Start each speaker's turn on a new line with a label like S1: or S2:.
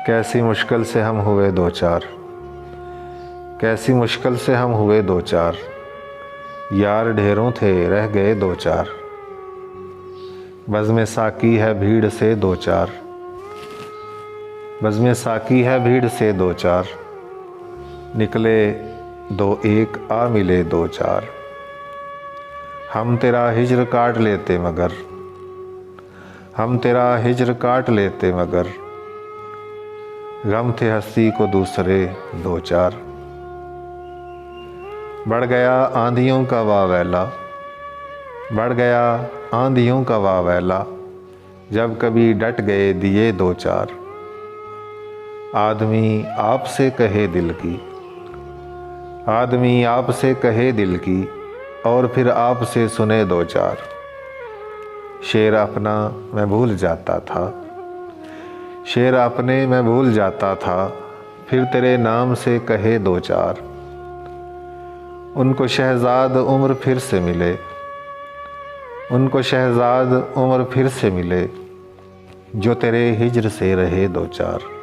S1: कैसी मुश्किल से हम हुए दो चार, कैसी मुश्किल से हम हुए दो चार, यार ढेरों थे रह गए दो चार। बज़्म साकी है भीड़ से दो चार, बज़्म साकी है भीड़ से दो चार, निकले दो एक आ मिले दो चार। हम तेरा हिज्र काट लेते मगर, हम तेरा हिज्र काट लेते मगर, गम थे हस्ती को दूसरे दो चार। बढ़ गया आंधियों का वावैला, बढ़ गया आंधियों का वावैला, जब कभी डट गए दिए दो चार। आदमी आपसे कहे दिल की, आदमी आपसे कहे दिल की, और फिर आपसे सुने दो चार। शेर अपना मैं भूल जाता था, शेर अपने मैं भूल जाता था, फिर तेरे नाम से कहे दो चार। उनको शहजाद उम्र फिर से मिले, उनको शहजाद उम्र फिर से मिले, जो तेरे हिज्र से रहे दो चार।